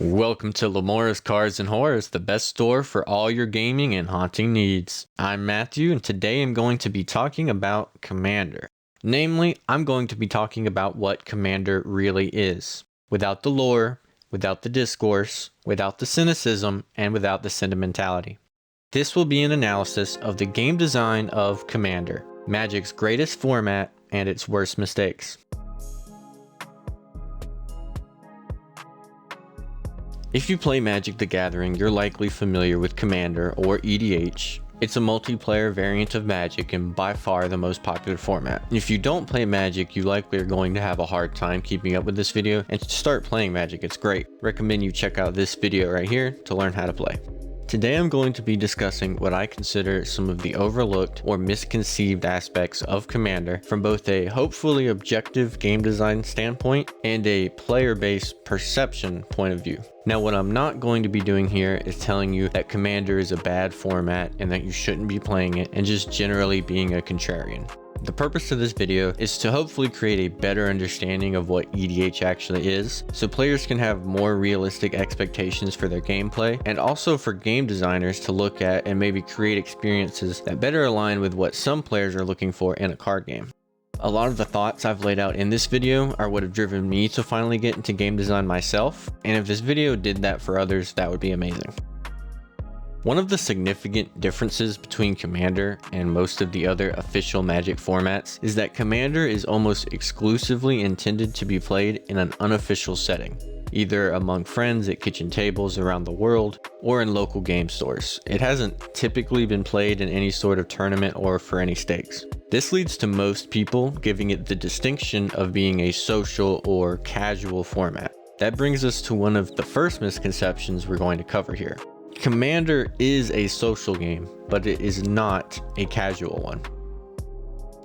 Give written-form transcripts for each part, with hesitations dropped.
Welcome to Lamora's Cards and Horrors, the best store for all your gaming and haunting needs. I'm Matthew, and today I'm going to be talking about Commander. Namely, I'm going to be talking about what Commander really is. Without the lore, without the discourse, without the cynicism, and without the sentimentality. This will be an analysis of the game design of Commander, Magic's greatest format and its worst mistakes. If you play Magic the Gathering, you're likely familiar with Commander, or EDH. It's a multiplayer variant of Magic and by far the most popular format. If you don't play Magic, you likely are going to have a hard time keeping up with this video, and to start playing Magic, it's great. Recommend you check out this video right here to learn how to play. Today I'm going to be discussing what I consider some of the overlooked or misconceived aspects of Commander from both a hopefully objective game design standpoint and a player-based perception point of view. Now, what I'm not going to be doing here is telling you that Commander is a bad format and that you shouldn't be playing it, and just generally being a contrarian. The purpose of this video is to hopefully create a better understanding of what EDH actually is, so players can have more realistic expectations for their gameplay, and also for game designers to look at and maybe create experiences that better align with what some players are looking for in a card game. A lot of the thoughts I've laid out in this video are what have driven me to finally get into game design myself, and if this video did that for others, that would be amazing. One of the significant differences between Commander and most of the other official Magic formats is that Commander is almost exclusively intended to be played in an unofficial setting, either among friends at kitchen tables around the world or in local game stores. It hasn't typically been played in any sort of tournament or for any stakes. This leads to most people giving it the distinction of being a social or casual format. That brings us to one of the first misconceptions we're going to cover here. Commander is a social game, but it is not a casual one.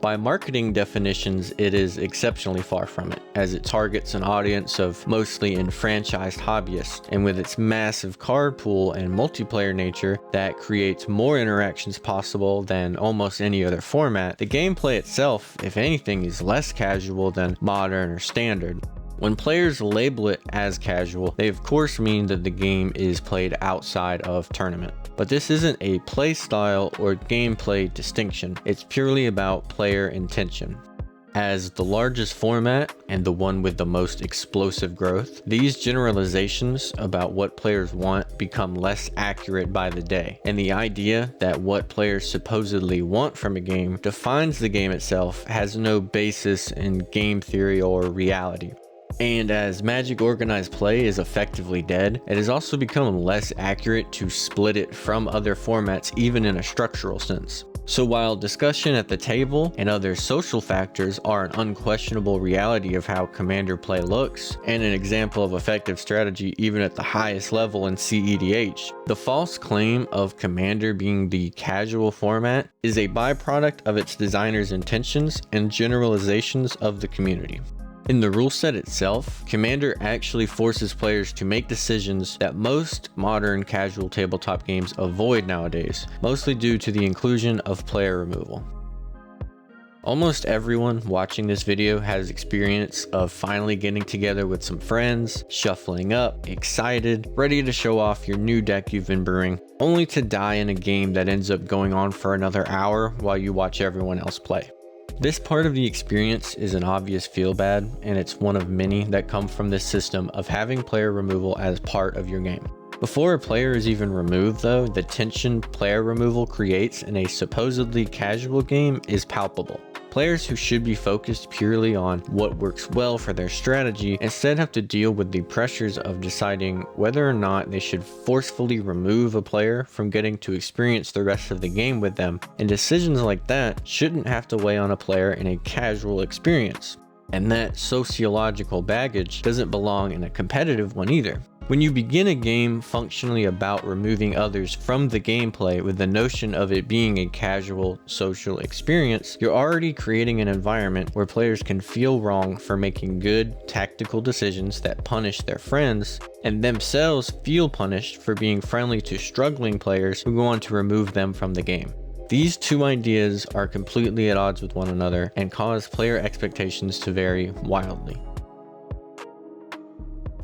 By marketing definitions, it is exceptionally far from it, as it targets an audience of mostly enfranchised hobbyists, and with its massive card pool and multiplayer nature that creates more interactions possible than almost any other format, the gameplay itself, if anything, is less casual than modern or standard. When players label it as casual, they of course mean that the game is played outside of tournament. But this isn't a playstyle or gameplay distinction, it's purely about player intention. As the largest format and the one with the most explosive growth, these generalizations about what players want become less accurate by the day, and the idea that what players supposedly want from a game defines the game itself has no basis in game theory or reality. And as Magic organized play is effectively dead, it has also become less accurate to split it from other formats, even in a structural sense. So while discussion at the table and other social factors are an unquestionable reality of how Commander play looks, and an example of effective strategy even at the highest level in cEDH, the false claim of Commander being the casual format is a byproduct of its designer's intentions and generalizations of the community. In the rule set itself, Commander actually forces players to make decisions that most modern casual tabletop games avoid nowadays, mostly due to the inclusion of player removal. Almost everyone watching this video has experience of finally getting together with some friends, shuffling up, excited, ready to show off your new deck you've been brewing, only to die in a game that ends up going on for another hour while you watch everyone else play. This part of the experience is an obvious feel bad, and it's one of many that come from this system of having player removal as part of your game. Before a player is even removed though, the tension player removal creates in a supposedly casual game is palpable. Players who should be focused purely on what works well for their strategy instead have to deal with the pressures of deciding whether or not they should forcefully remove a player from getting to experience the rest of the game with them, and decisions like that shouldn't have to weigh on a player in a casual experience. And that sociological baggage doesn't belong in a competitive one either. When you begin a game functionally about removing others from the gameplay with the notion of it being a casual social experience, you're already creating an environment where players can feel wrong for making good tactical decisions that punish their friends, and themselves feel punished for being friendly to struggling players who go on to remove them from the game. These two ideas are completely at odds with one another and cause player expectations to vary wildly.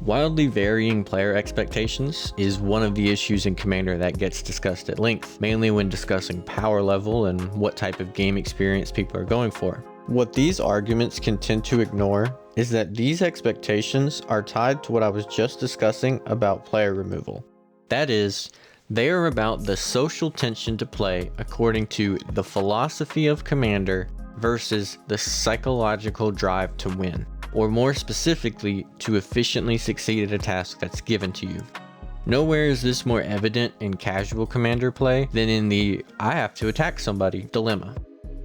Wildly varying player expectations is one of the issues in Commander that gets discussed at length, mainly when discussing power level and what type of game experience people are going for. What these arguments can tend to ignore is that these expectations are tied to what I was just discussing about player removal. That is, they are about the social tension to play according to the philosophy of Commander versus the psychological drive to win, or more specifically, to efficiently succeed at a task that's given to you. Nowhere is this more evident in casual Commander play than in the "I have to attack somebody" dilemma.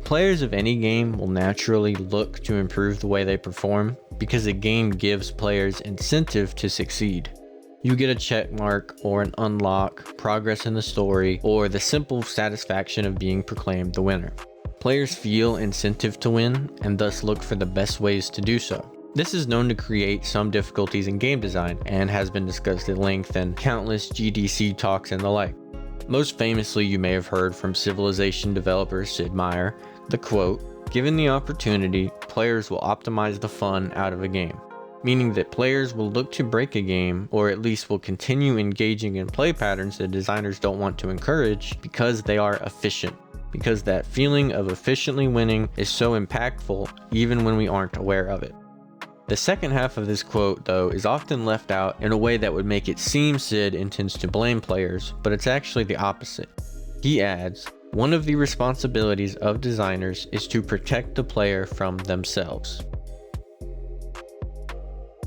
Players of any game will naturally look to improve the way they perform because a game gives players incentive to succeed. You get a check mark or an unlock, progress in the story, or the simple satisfaction of being proclaimed the winner. Players feel incentive to win and thus look for the best ways to do so. This is known to create some difficulties in game design and has been discussed at length in countless GDC talks and the like. Most famously, you may have heard from Civilization developer Sid Meier the quote, "Given the opportunity, players will optimize the fun out of a game," meaning that players will look to break a game, or at least will continue engaging in play patterns that designers don't want to encourage because they are efficient, because that feeling of efficiently winning is so impactful even when we aren't aware of it. The second half of this quote, though, is often left out in a way that would make it seem Sid intends to blame players, but it's actually the opposite. He adds, "One of the responsibilities of designers is to protect the player from themselves."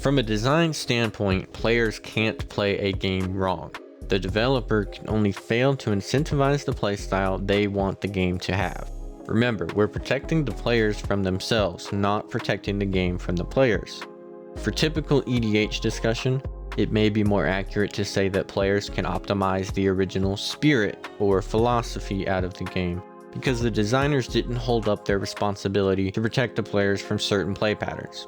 From a design standpoint, players can't play a game wrong. The developer can only fail to incentivize the playstyle they want the game to have. Remember, we're protecting the players from themselves, not protecting the game from the players. For typical EDH discussion, it may be more accurate to say that players can optimize the original spirit or philosophy out of the game, because the designers didn't hold up their responsibility to protect the players from certain play patterns.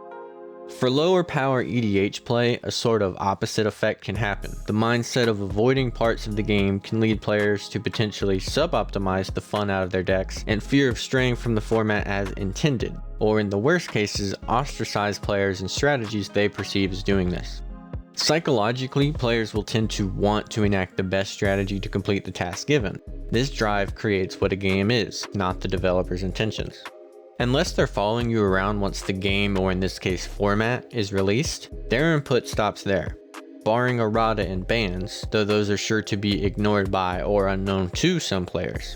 For lower power EDH play, a sort of opposite effect can happen. The mindset of avoiding parts of the game can lead players to potentially sub-optimize the fun out of their decks, and fear of straying from the format as intended, or in the worst cases, ostracize players and strategies they perceive as doing this. Psychologically, players will tend to want to enact the best strategy to complete the task given. This drive creates what a game is, not the developer's intentions. Unless they're following you around once the game, or in this case format, is released, their input stops there. Barring errata and bans, though those are sure to be ignored by or unknown to some players.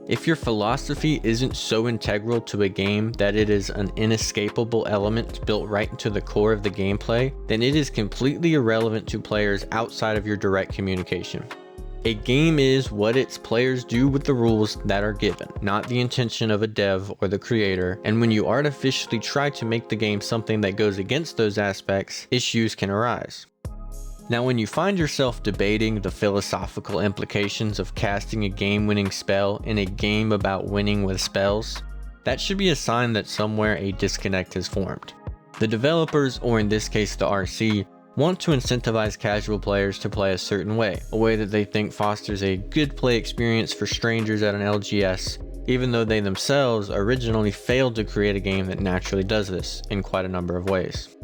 If your philosophy isn't so integral to a game that it is an inescapable element built right into the core of the gameplay, then it is completely irrelevant to players outside of your direct communication. A game is what its players do with the rules that are given, not the intention of a dev or the creator, and when you artificially try to make the game something that goes against those aspects, issues can arise. Now, when you find yourself debating the philosophical implications of casting a game-winning spell in a game about winning with spells, that should be a sign that somewhere a disconnect has formed. The developers, or in this case the RC, want to incentivize casual players to play a certain way, a way that they think fosters a good play experience for strangers at an LGS, even though they themselves originally failed to create a game that naturally does this in quite a number of ways.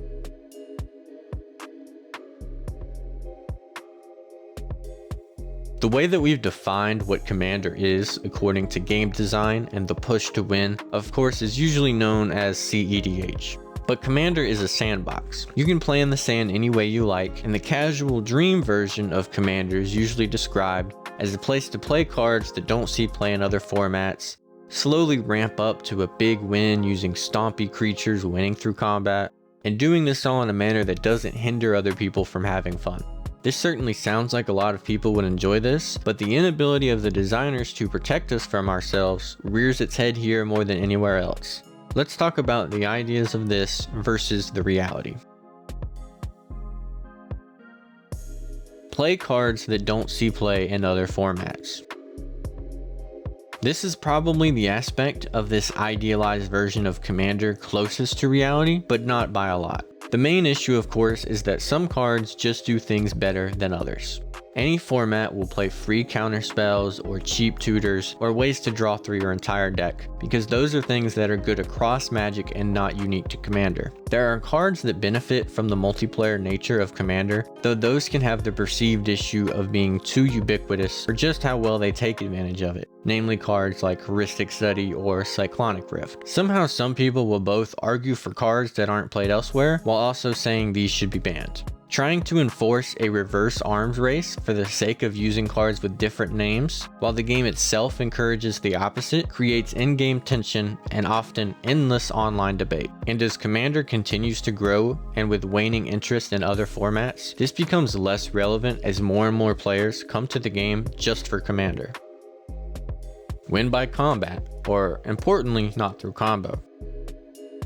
The way that we've defined what Commander is, according to game design and the push to win, of course is usually known as cEDH. But Commander is a sandbox. You can play in the sand any way you like, and the casual dream version of Commander is usually described as a place to play cards that don't see play in other formats, slowly ramp up to a big win using stompy creatures winning through combat, and doing this all in a manner that doesn't hinder other people from having fun. This certainly sounds like a lot of people would enjoy this, but the inability of the designers to protect us from ourselves rears its head here more than anywhere else. Let's talk about the ideas of this versus the reality. Play cards that don't see play in other formats. This is probably the aspect of this idealized version of Commander closest to reality, but not by a lot. The main issue, of course, is that some cards just do things better than others. Any format will play free counter spells or cheap tutors or ways to draw through your entire deck, because those are things that are good across Magic and not unique to Commander. There are cards that benefit from the multiplayer nature of Commander, though those can have the perceived issue of being too ubiquitous for just how well they take advantage of it, namely cards like Heuristic Study or Cyclonic Rift. Somehow some people will both argue for cards that aren't played elsewhere while also saying these should be banned. Trying to enforce a reverse arms race for the sake of using cards with different names, while the game itself encourages the opposite, creates in-game tension and often endless online debate. And as Commander continues to grow, and with waning interest in other formats, this becomes less relevant as more and more players come to the game just for Commander. Win by combat, or importantly, not through combo.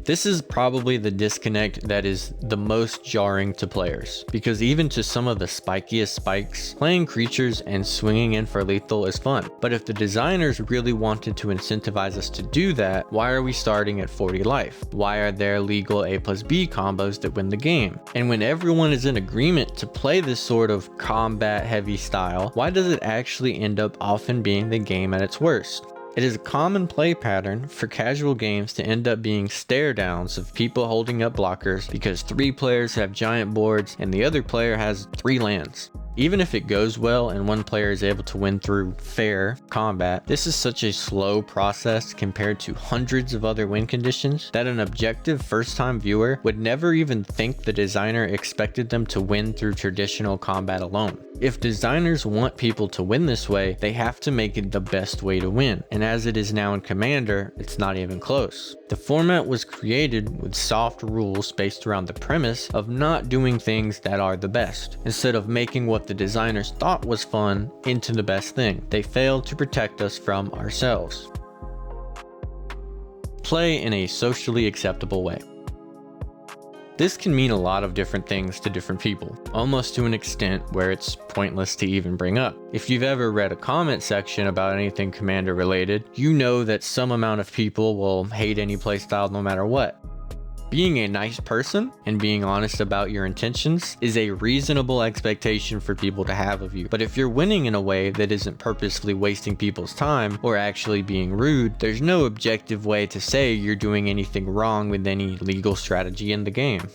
This is probably the disconnect that is the most jarring to players, because even to some of the spikiest spikes, playing creatures and swinging in for lethal is fun. But if the designers really wanted to incentivize us to do that, why are we starting at 40 life? Why are there legal A+B combos that win the game? And when everyone is in agreement to play this sort of combat heavy style, why does it actually end up often being the game at its worst? It is a common play pattern for casual games to end up being stare downs of people holding up blockers because 3 players have giant boards and the other player has 3 lands. Even if it goes well and one player is able to win through fair combat, this is such a slow process compared to hundreds of other win conditions that an objective first-time viewer would never even think the designer expected them to win through traditional combat alone. If designers want people to win this way, they have to make it the best way to win, and as it is now in Commander, it's not even close. The format was created with soft rules based around the premise of not doing things that are the best, instead of making what the designers thought was fun into the best thing. They failed to protect us from ourselves. Play in a socially acceptable way. This can mean a lot of different things to different people, almost to an extent where it's pointless to even bring up. If you've ever read a comment section about anything Commander related, you know that some amount of people will hate any playstyle no matter what. Being a nice person and being honest about your intentions is a reasonable expectation for people to have of you. But if you're winning in a way that isn't purposefully wasting people's time or actually being rude, there's no objective way to say you're doing anything wrong with any legal strategy in the game.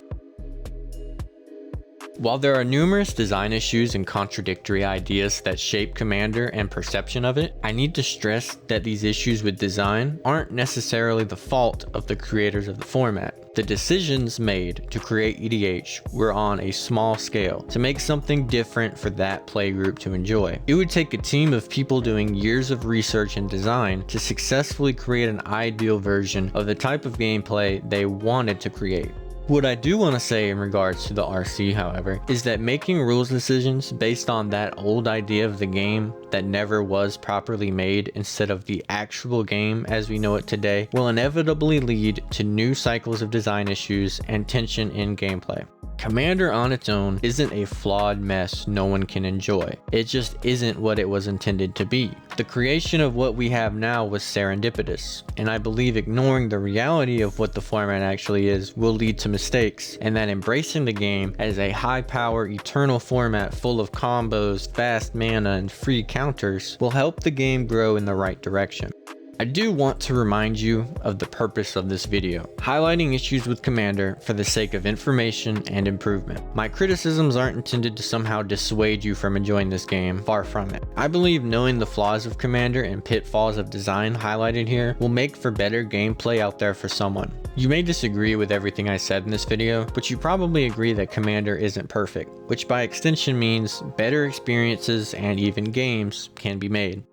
While there are numerous design issues and contradictory ideas that shape Commander and perception of it, I need to stress that these issues with design aren't necessarily the fault of the creators of the format. The decisions made to create EDH were on a small scale to make something different for that playgroup to enjoy. It would take a team of people doing years of research and design to successfully create an ideal version of the type of gameplay they wanted to create. What I do want to say in regards to the RC, however, is that making rules decisions based on that old idea of the game that never was properly made instead of the actual game as we know it today will inevitably lead to new cycles of design issues and tension in gameplay. Commander on its own isn't a flawed mess no one can enjoy. It just isn't what it was intended to be. The creation of what we have now was serendipitous, and I believe ignoring the reality of what the format actually is will lead to mistakes, and that embracing the game as a high-power eternal format full of combos, fast mana, and free counters will help the game grow in the right direction. I do want to remind you of the purpose of this video, highlighting issues with Commander for the sake of information and improvement. My criticisms aren't intended to somehow dissuade you from enjoying this game, far from it. I believe knowing the flaws of Commander and pitfalls of design highlighted here will make for better gameplay out there for someone. You may disagree with everything I said in this video, but you probably agree that Commander isn't perfect, which by extension means better experiences and even games can be made.